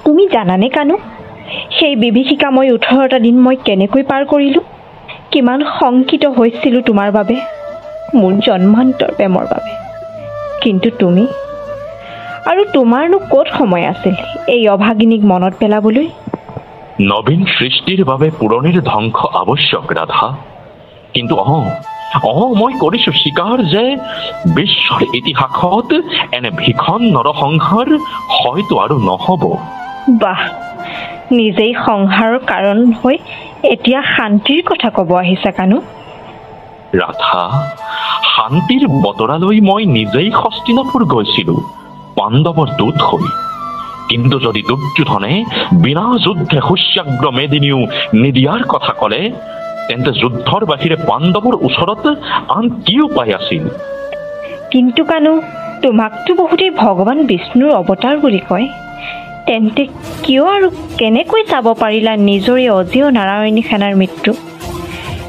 তুমি জানানে কানু, সেই বিভীষিকাময় 18টা দিন মই কেনেকৈ পাৰ কৰিলোঁ? কিমান শংকিত হৈছিলোঁ তোমাৰ বাবে, মোৰ জন্মান্তৰ প্ৰেমৰ বাবে। কিন্তু তুমি আৰু তোমাৰনো ক'ত সময় আছিল এই অভাগিনীক মনত পেলাবলৈ? নবীন সৃষ্টিৰ বাবে পুৰণিৰ ধ্বংস আৱশ্যক ৰাধা, কিন্তু মই কৰিছো স্বীকাৰ যে বিশ্বৰ ইতিহাসত এনে ভীষণ নৰসংহাৰ হয়তো আৰু নহ'ব। বাহ, নিজেই সংহাৰৰ কাৰণ হৈ এতিয়া শান্তিৰ কথা ক'ব আহিছা কানু? ৰাধা, শান্তিৰ বতৰালৈ মই নিজেই হস্তিনাপুৰ গৈছিলো পাণ্ডৱৰ দূত হৈ। কিন্তু যদি দুৰ্যোধনে বিনা যুদ্ধে সুস্যাগ্ৰ মেদিনীও নিদিয়াৰ কথা ক'লে, তেন্তে যুদ্ধৰ বাহিৰে পাণ্ডৱৰ ওচৰত আন কি উপায় আছিল? কিন্তু কানু, তোমাকতো বহুতেই ভগৱান বিষ্ণুৰ অৱতাৰ বুলি কয়। তেন্তে কিয় আৰু কেনেকৈ চাব পাৰিলা নিজৰে অজেয় নাৰায়ণী সেনাৰ মৃত্যু?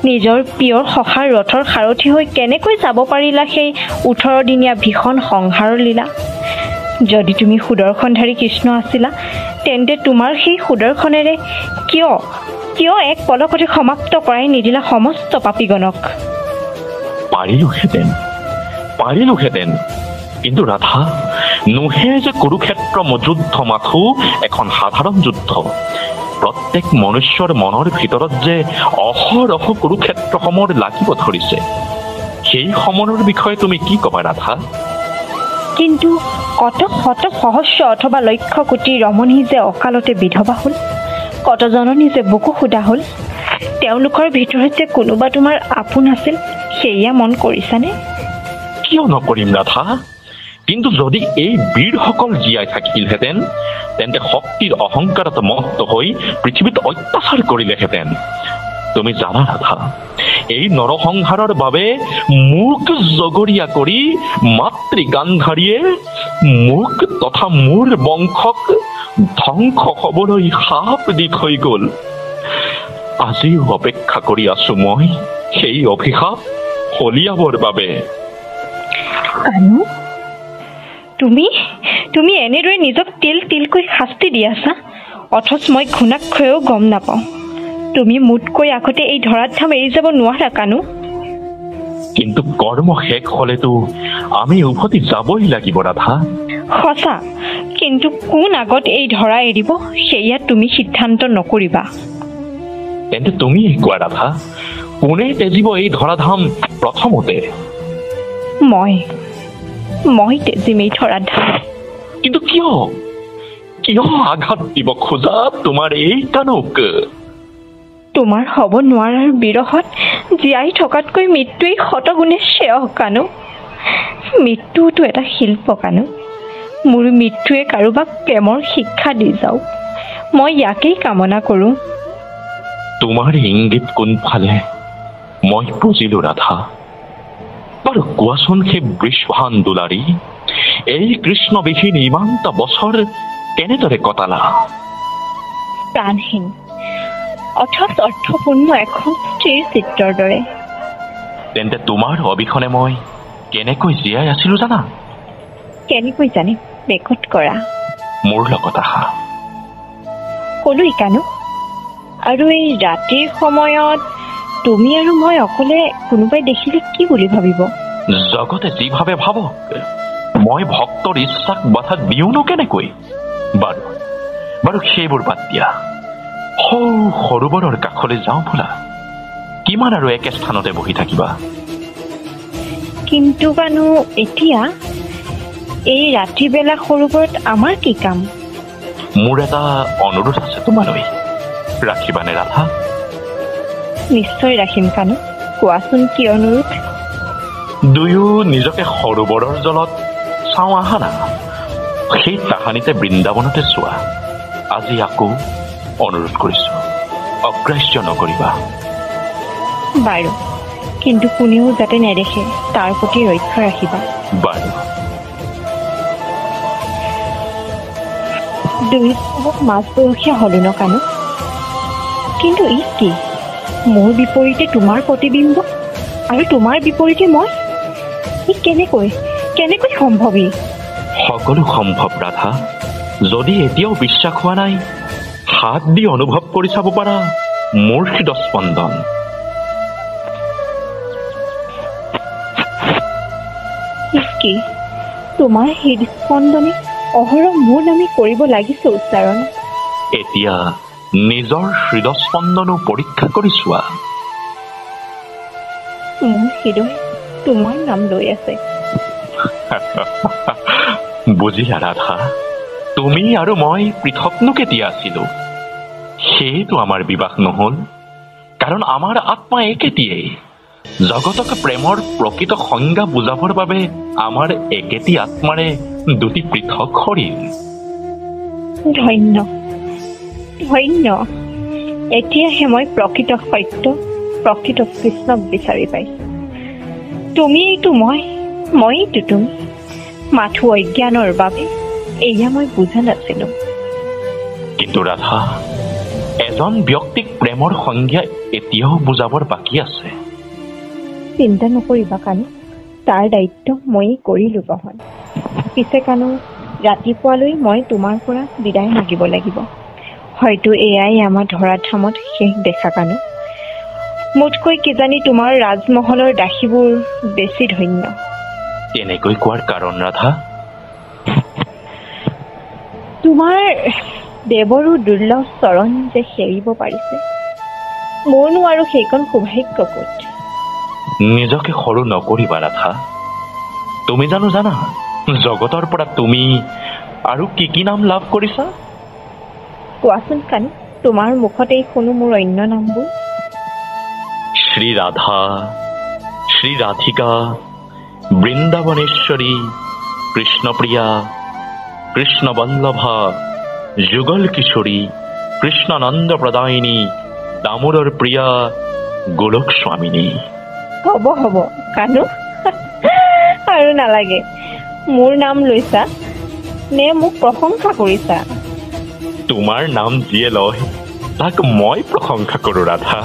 নিজৰ প্ৰিয়ৰ সখাৰ ৰথৰ সাৰথি হৈ কেনেকৈ চাব পাৰিলা সেই 18 দিনীয়া ভীষণ সংহাৰৰ লীলা? যদি তুমি সুদৰ্শনধাৰী কৃষ্ণ আছিলা, তেন্তে তোমাৰ সেই সুদৰ্শনেৰে কিয় এক পলকতে সমাপ্ত কৰাই নিদিলা সমস্ত পাপীগণক? পাৰিলোহেঁতেন, কিন্তু ৰাধা, নোহে যে কুৰুক্ষেত্ৰ যুদ্ধ মাথো এখন সাধাৰণ যুদ্ধ। প্ৰত্যেক মনুষ্যৰ মনৰ ভিতৰত যে অহৰহ কুৰুক্ষেত্ৰ সমৰ লাগিব ধৰিছে, সেই সমৰৰ বিষয়ে তুমি কি ক'বা ৰাধা? কিন্তু কত শত সহস্ৰ অথবা লক্ষ কোটি ৰমণী যে অকালতে বিধৱা হ'ল, কত জননী যে বুকু সুদা হ'ল, তেওঁলোকৰ ভিতৰত যে কোনোবা তোমাৰ আপোন আছিল, সেয়া মন কৰিছানে? কিয় নকৰিম ৰাধা? কিন্তু যদি এই বীৰসকল জীয়াই থাকিলহেঁতেন, তেন্তে শক্তিৰ অহংকাৰত মত্ত হৈ পৃথিৱীত অত্যাচাৰ কৰিলেহেঁতেন। তুমি জানা ৰাধা, এই নৰসংহাৰৰ বাবে মোক জগৰীয়া কৰি মাতৃ গান্ধাৰীয়ে মোক তথা মোৰ বংশক ধ্বংস হ'বলৈ সাপ দি থৈ গ'ল। আজিও অপেক্ষা কৰি আছো মই সেই অভিশাপ ফলিয়াবৰ বাবে। কানু, তুমি এনেদৰে নিজক তিল তিলকৈ শাস্তি দি আছা, অথচ মই ঘুণাক্ষৰেও গম নাপাওঁ। তুমি মোতকৈ আগতে এই ধৰাত ধাম এৰি যাব নোৱাৰা কানু। কিন্তু কৰ্ম শেষ হলেতো আমি উভতি যাবই লাগিব ৰাধা। সঁচা, কিন্তু কোন আগত এই ধৰা এৰিব সেয়া তুমি সিদ্ধান্ত নকৰিবা। তেন্তে তুমি কোৱা ৰাধা, কোনে তেজিব এই ধৰাধাম প্ৰথমতে? মই তেজিম এই ধৰাধাম। কিন্তু কিয় আঘাত দিব খোজা তোমাৰ এই কানুক? তোমাৰ হ'ব নোৱাৰাৰ বিৰহত জীয়াই থকাতকৈ মৃত্যুৱেই শতগুণে শ্ৰেয় কানু। মৃত্যুটো এটা শিল্প কানু। মোৰ মৃত্যুৱে কাৰোবাক প্ৰেমৰ শিক্ষা দি যাওক, মই ইয়াকেই কামনা কৰোঁ। তোমাৰ ইংগিত কোনফালে মই বুজিলো ৰাধা। বাৰু কোৱাচোন সেই বৃষভান দুলাৰী, এই কৃষ্ণবিহীন ইমানটা বছৰ কেনেদৰে কটালা? প্ৰাণহীন অথচ অৰ্থপূৰ্ণ এখন স্ত্ৰীৰ চিত্ৰৰ দৰে। তেন্তে তোমাৰ অবিহনে মই কেনেকৈ জীয়াই আছিলো জানা? কেনেকৈ জানিম? ৰেকৰ্ড কৰা। মোৰ লগত আহা। ক'লৈ কানু? আৰু এই ৰাতিৰ সময়ত তুমি আৰু মই অকলে কোনোবাই দেখিলে কি বুলি ভাবিব? জগতে যি ভাবে ভাবক, মই ভক্তৰ ইচ্ছাক বাধা দিওঁনো কেনেকৈ? বাৰু সেইবোৰ বাদ দিয়া, সৰোবৰৰ কাষলৈ যাওঁ বোলা। কিমান আৰু একে স্থানতে বহি থাকিবা? কিন্তু কানু, এতিয়া এই ৰাতিবেলা সৰোবৰত আমাৰ কি কাম? মোৰ এটা অনুৰোধ আছে তোমালৈ, ৰাখিবানে ৰাধা? নিশ্চয় ৰাখিম কানু, কোৱাচোন কি অনুৰোধ? দুয়ো নিজকে সৰোবৰৰ জলত চাওঁ আহা না। সেই তাহানিতে বৃন্দাবনতে চোৱা। আজি আকৌ অনুৰোধ কৰিছো, অগ্ৰাহ্য নকৰিবা। বাৰু, কিন্তু কোনেও যাতে নেদেখে তাৰ প্ৰতি লক্ষ্য ৰাখিবা। বাৰু। দুয়ো মাজবয়সীয়া হলো ন কানু? কিন্তু ই কি? মোৰ বিপৰীতে তোমাৰ প্ৰতিবিম্ব আৰু তোমাৰ বিপৰীতে মই? ই কেনেকৈ সম্ভৱ? সকলো সম্ভৱ ৰাধা, যদি এতিয়াও বিশ্বাস হোৱা নাই, হাত দি অনুভৱ কৰি চাব পাৰা মোৰ হৃদস্পন্দন। কি তোমাৰ হৃদস্পন্দনে অহৰহ মোৰ নামে কৰিব লাগিছে উচ্চাৰণ। এতিয়া নিজৰ হৃদস্পন্দনো পৰীক্ষা কৰি চোৱা। মোৰ হৃদয় তোমাৰ নাম লৈ আছে। বুজিলা ৰাধা, তুমি আৰু মই পৃথকনো কেতিয়া আছিলো? সেইটো আমাৰ বিবাহ নহল, কাৰণ আমাৰ আত্মা একেটিয়েই। জগতক প্ৰেমৰ প্ৰকৃত সংজ্ঞা বুজাবৰ বাবে আমাৰ একেটি আত্মাৰে দুটি পৃথক শৰীৰ। ধন্য ধন্য, এতিয়াহে মই প্ৰকৃত সত্য, প্ৰকৃত কৃষ্ণক বিচাৰি পাইছো। তুমিয়েইতো মইতো তুমি। মাথো অজ্ঞানৰ বাবে এয়া মই বুজা নাছিলো। কিন্তু ৰাধা, এজন ব্যক্তিক প্ৰেমৰ সংজ্ঞা এতিয়াও বুজাবৰ বাকী আছে। চিন্তা নকৰিবা কানু, তাৰ দায়িত্ব ময়েই কৰিলো গ্ৰহণ। পিছে কানু, ৰাতিপুৱালৈ মই তোমাৰ পৰা বিদায় মাগিব লাগিব। হয়তো এয়াই আমাৰ ধৰাধামত শেষ দেখা কানু। মোতকৈ কিজানি তোমাৰ ৰাজমহলৰ দাসীবোৰ বেছি ধন্য। এনেকৈ কোৱাৰ কাৰণ ৰাধা? তোমাৰ দেৱৰো দুৰ্লভ চৰণ যে সেৰিব পাৰিছে, মোৰনো আৰু সেইকণ সৌভাগ্য ক'ত। নিজকে সৰু নকৰিবা ৰাধা। তুমি জানো জানা জগতৰ পৰা তুমি আৰু কি নাম লাভ কৰিছা? কোৱাচোন কানু, তোমাৰ মুখতেই শুনো মোৰ অন্য নামবোৰ। শ্ৰী ৰাধা, শ্ৰী ৰাধিকা, বৃন্দাবনেশ্বৰী, কৃষ্ণপ্ৰিয়া, কৃষ্ণবল্লভা, যুগল কিশোৰী, কৃষ্ণানন্দ প্ৰদায়িনী, দামোদৰ প্ৰিয়া, গোলক স্বামিনী। হ'ব কানু, আৰু নালাগে। মোৰ নাম লৈছা নে মোক প্ৰশংসা কৰিছা? তোমাৰ নাম যিয়ে লয় তাক মই প্ৰশংসা কৰো ৰাধা।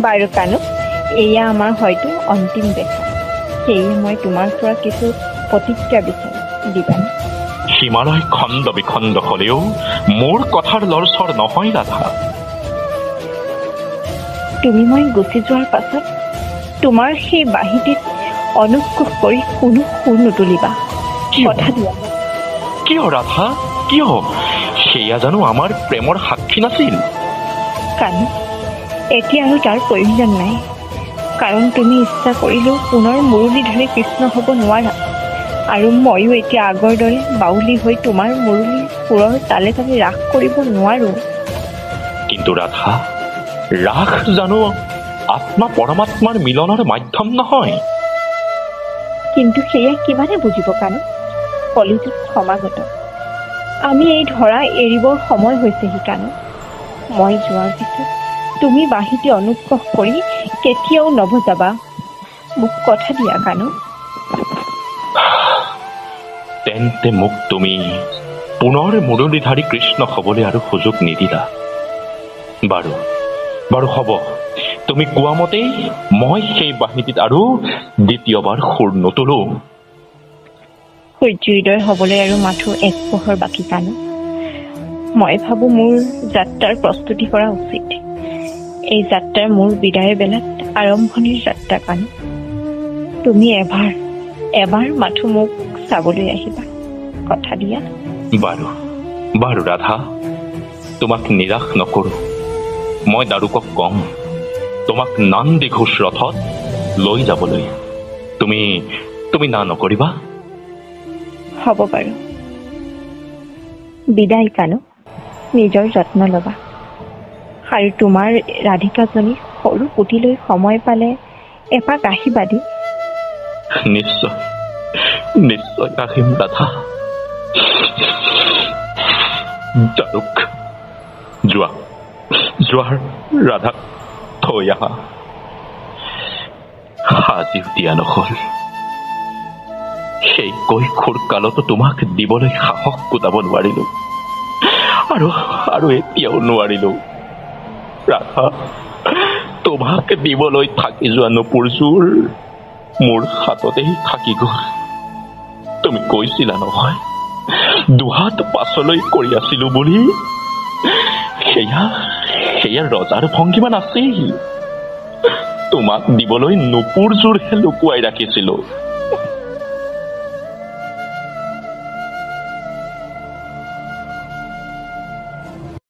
বাৰু কানু, এয়া আমাৰ হয়তো অন্তিম দেখা। সেয়ে মই তোমাৰ পৰা কিছু প্ৰতিজ্ঞা বিচাৰো, দিবানে? হিমালয় খণ্ড বিখণ্ড হলেও মোৰ কথাৰ লৰচৰ নহয় ৰাধা। তুমি মই গুচি যোৱাৰ পাছত তোমাৰ সেই বাঁহীটিত অনুগ্ৰহ কৰি কোনো সুৰ নুতুলিবা, কথা দিয়া। কিয় ৰাধা, কিয়? সেয়া জানো আমাৰ প্ৰেমৰ সাক্ষী নাছিল? কানু, এতিয়া আৰু তাৰ প্ৰয়োজন নাই। কাৰণ তুমি ইচ্ছা কৰিলেও পুনৰ মুৰলীধাৰী কৃষ্ণ হ'ব নোৱাৰা। আৰু ময়ো এতিয়া আগৰ দৰে বাউলী হৈ তোমাৰ মুৰলীৰ সুৰৰ তালে তালে ৰাস কৰিব নোৱাৰো। কিন্তু ৰাধা, ৰাস জানো আত্মা পৰমাত্মাৰ মিলনৰ মাধ্যম নহয়? কিন্তু সেয়া কিমানে বুজিব কানু? কলিযুগ সমাগত। আমি এই ধৰা এৰিবৰ সময় হৈছেহি কানু। মই যোৱাৰ পিছত তুমি বাঁহীটি অনুগ্ৰহ কৰি কেতিয়াও নবজাবা। মোক কথা দিয়া কানু। তেন্তে মোক তুমি পুনৰ মুৰলীধাৰী কৃষ্ণ হবলৈ আৰু সুযোগ নিদিলা। বাৰু বাৰু হ'ব, তুমি কোৱা মতেই মই সেই বাঁহীটিত আৰু দ্বিতীয়বাৰ সুৰ নুতুলো। সূৰ্যোদয় হবলৈ আৰু মাথো এক পোহৰ বাকী কানু। মই ভাবো মোৰ যাত্ৰাৰ প্ৰস্তুতি কৰা উচিত। এই যাত্ৰাৰ মোৰ বিদায়ৰ বেলাত আৰম্ভণিৰ যাত্ৰা কানু। তুমি এবাৰ মাথো মোক চাবলৈ আহিবা, কথা দিয়া। বাৰু বাৰু ৰাধা, তোমাক নিৰাশ নকৰো। মই দাৰুকক কম তোমাক নন্দী ঘোষ ৰথত লৈ যাবলৈ। তুমি না নকৰিবা? হ'ব বাৰু। বিদায় কানু, নিজৰ যত্ন ল'বা। আৰু তোমাৰ ৰাধিকাজনী সৰু পুথিলৈ সময় পালে এপাক আহিবা দি। নিশ্চয় নিশ্চয় আহিম ৰাধা। দাৰুক, যোৱাৰ ৰাধাক থৈ আহা। আজিও দিয়া নহল। সেই কৈশোৰ কালতো তোমাক দিবলৈ সাহস গোটাব নোৱাৰিলো, আৰু এতিয়াও নোৱাৰিলো। ৰাধা, তোমাক দিবলৈ থাকি যোৱা নুপুৰযোৰ মোৰ হাততেই থাকি গল। তুমি কৈছিলা নহয় দুহাত পাছলৈ কৰি আছিলো বুলি সেয়া ৰজাৰ ভংগীমা নাছিল। তোমাক দিবলৈ নুপুৰযোৰহে লুকুৱাই ৰাখিছিলো।